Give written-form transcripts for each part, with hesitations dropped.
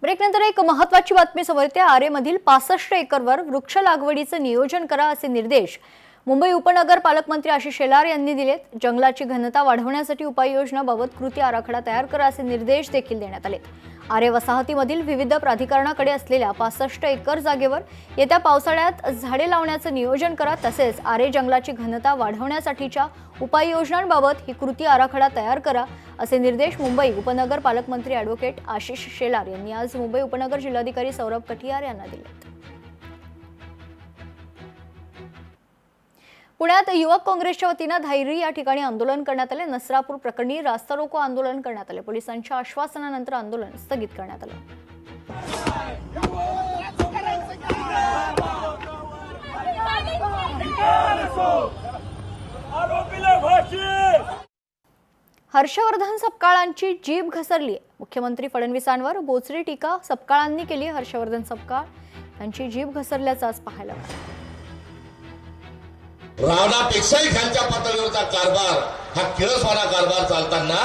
ब्रेकनंतर एक महत्त्वाची बातमी समोर येते। आरेमधील 65 एकरवर वृक्ष लागवडीचे नियोजन करा असे निर्देश मुंबई उपनगर पालकमंत्री आशिष शेलार यांनी दिलेत। जंगलाची घनता वाढवण्यासाठी उपाययोजनाबाबत कृती आराखडा तयार करा असे निर्देश देखील देण्यात आले। आरे वसाहतीमधील विविध प्राधिकरणाकडे असलेल्या 65 एकर जागेवर येत्या पावसाळ्यात झाडे लावण्याचे नियोजन करा, तसेच आरे जंगलाची घनता वाढवण्यासाठीच्या उपाययोजनांबाबत ही कृती आराखडा तयार करा असे निर्देश मुंबई उपनगर पालकमंत्री ॲडव्होकेट आशिष शेलार यांनी आज मुंबई उपनगर जिल्हाधिकारी सौरभ कठियार यांना दिले। पुण्यात युवक काँग्रेसच्या वतीने धायरी या ठिकाणी आंदोलन करण्यात आले। नसरापूर प्रकरणी रास्ता रोको आंदोलन करण्यात आले। पोलिसांच्या आश्वासनानंतर आंदोलन स्थगित करण्यात आले। हर्षवर्धन सपकाळांची जीभ घसरली। मुख्यमंत्री फडणवीसांवर बोचरी टीका सपकाळांनी केली। हर्षवर्धन सपकाळ यांची जीभ घसरल्याचं आज पाहायला मिळालं। रावणापेक्षाही खालच्या पातळीवरचा कारभार हा किळसवाना कारभार चालताना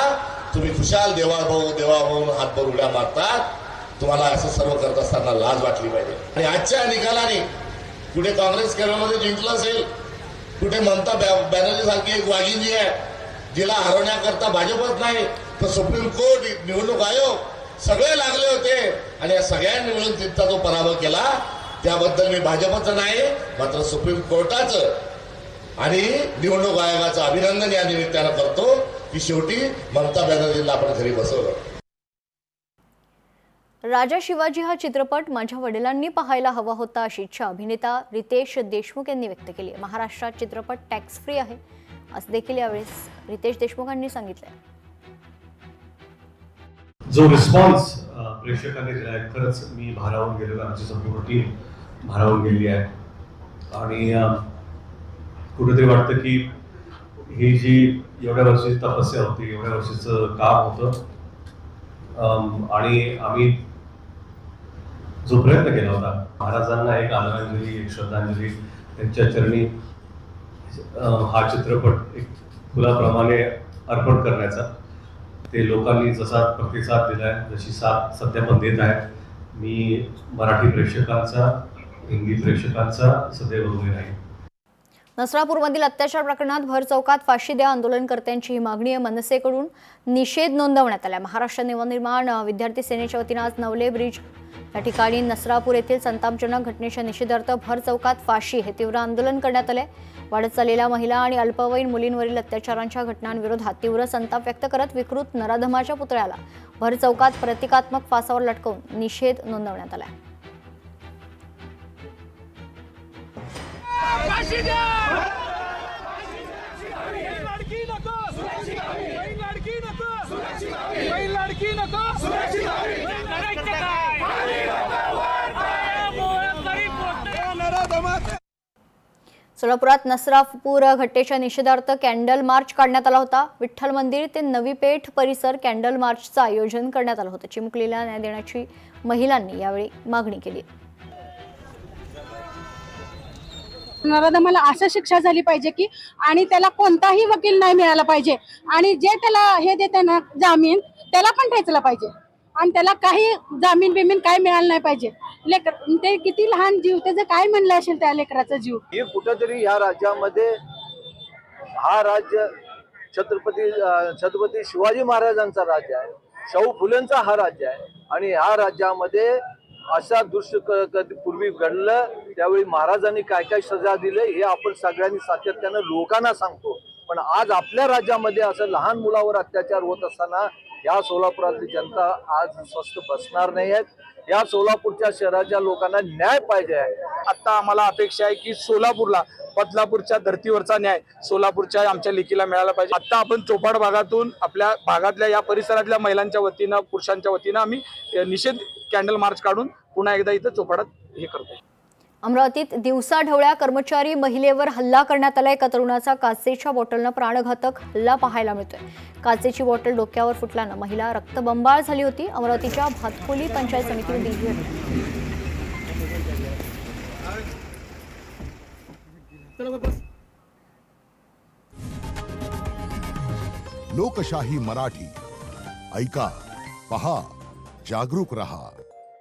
तुम्ही खुशाल देवाभाऊ हातभर उड्या मारतात। तुम्हाला असं सर्व करत असताना लाज वाटली पाहिजे। आणि आजच्या निकालाने कुठे काँग्रेस केरळमध्ये जिंकलं असेल, कुठे ममता बॅनर्जी सारखी एक वाघिणी आहे जिला हरवण्याकरता भाजपच नाही तर सुप्रीम कोर्ट, निवडणूक आयोग सगळे लागले होते आणि या सगळ्यांनी मिळून तिथचा जो पराभव केला त्याबद्दल मी भाजपचं नाही मात्र सुप्रीम कोर्टाचं आणि निवडणूक आयोगाचं अभिनंदन या निमित्तानं करतो की शेवटी ममता बॅनर्जींना आपण घरी बसवलं। राजा शिवाजी हा चित्रपट माझ्या वडिलांनी पाहायला हवा होता अशी इच्छा अभिनेता रितेश देशमुख यांनी व्यक्त केली आहे। महाराष्ट्रात चित्रपट टॅक्स फ्री आहे असं देखील यावेळेस रितेश देशमुखांनी सांगितलंय। जो रिस्पॉन्स प्रेक्षकांनी दिला आहे खरंच मी भारावून गेलेलो, आमची संपूर्ण टीम भारावून गेली आहे आणि कुठेतरी वाटतं की ही जी एवढ्या वर्षाची तपस्या होती, एवढ्या वर्षाचं काम होतं आणि आम्ही जो प्रयत्न केला होता महाराजांना एक आदरांजली, एक श्रद्धांजली त्यांच्या चरणी हा चित्रपट एक फुलाप्रमाणे अर्पण करण्याचा, ते लोकांनी जसा प्रतिसाद दिलाय, जशी साथ सध्या पण देत आहे, मी मराठी प्रेक्षकांचा, हिंदी प्रेक्षकांचा सदैव ऋणी राहील। नसरापूरमधील अत्याचार प्रकरणात भर चौकात फाशी द्या आंदोलनकर्त्यांची ही मागणी आहे। मनसेकडून निषेध नोंदवण्यात आला। महाराष्ट्र नवनिर्माण विद्यार्थी सेनेच्या वतीने आज नवले ब्रिज या ठिकाणी नसरापूर येथील संतापजनक घटनेच्या निषेधार्थ भर चौकात फाशी हे तीव्र आंदोलन करण्यात आले। वाढत चाललेल्या महिला आणि अल्पवयीन मुलींवरील अत्याचारांच्या घटनांविरोधात तीव्र संताप व्यक्त करत विकृत नराधमाच्या पुतळ्याला भर चौकात प्रतिकात्मक फासावर लटकवून निषेध नोंदवण्यात आला। सोलापुरात नसरापूर घटनेच्या निषेधार्थ कॅन्डल मार्च काढण्यात आला होता। विठ्ठल मंदिर ते नवी पेठ परिसर कॅन्डल मार्चचं आयोजन करण्यात आलं होतं। चिमुकलीला न्याय देण्याची महिलांनी यावेळी मागणी केली। नराधमाला अशा शिक्षा झाली पाहिजे की आणि त्याला कोणताही वकील नाही मिळाला पाहिजे आणि जे त्याला हे देते ना जामीन त्याला पण ठेचला पाहिजे आणि त्याला काही जामीन बिमीन काय मिळालं नाही पाहिजे। लेकर ते किती लहान जीव, त्याचं काय म्हणलं असेल त्या लेकराचा जीव। हे कुठेतरी ह्या राज्यामध्ये हा राज्य छत्रपती शिवाजी महाराजांचा राज्य आहे, शाहू फुलेंचा हा राज्य आहे आणि ह्या राज्यामध्ये अशा दृश्य कधी पूर्वी घडलं त्यावेळी महाराजांनी काय काय सजा दिले हे आपण सगळ्यांनी सातत्यानं लोकांना सांगतो। पण आज आपल्या राज्यामध्ये असं लहान मुलावर अत्याचार होत असताना या सोलापुरातली जनता आज स्वस्थ बसणार नाही आहेत। या सोलापूरच्या शहराच्या लोकांना न्याय पाहिजे आहे। आता आम्हाला अपेक्षा आहे की सोलापूरला, बदलापूरच्या धर्तीवरचा न्याय सोलापूरच्या आमच्या लेकीला मिळाला पाहिजे। आता आपण चोपाड भागातून आपल्या भागातल्या या परिसरातल्या महिलांच्या वतीनं, पुरुषांच्या वतीनं आम्ही निषेध कॅन्डल मार्च काढून पुन्हा एकदा इथं चोपाडात हे करतोय। अमरावतीत दिवसाढवळ्या कर्मचारी महिलेवर हल्ला करण्यात आला। एका तरुणाचा काचेच्या बॉटलनं प्राणघातक हल्ला पाहायला मिळतोय। काचेची बॉटल डोक्यावर फुटल्यानं महिला रक्तबंबाळ झाली होती। अमरावतीच्या भातखोली पंचायत समितीमध्ये ही घटना। लोकशाही मराठी ऐका, पहा, जागरूक रहा।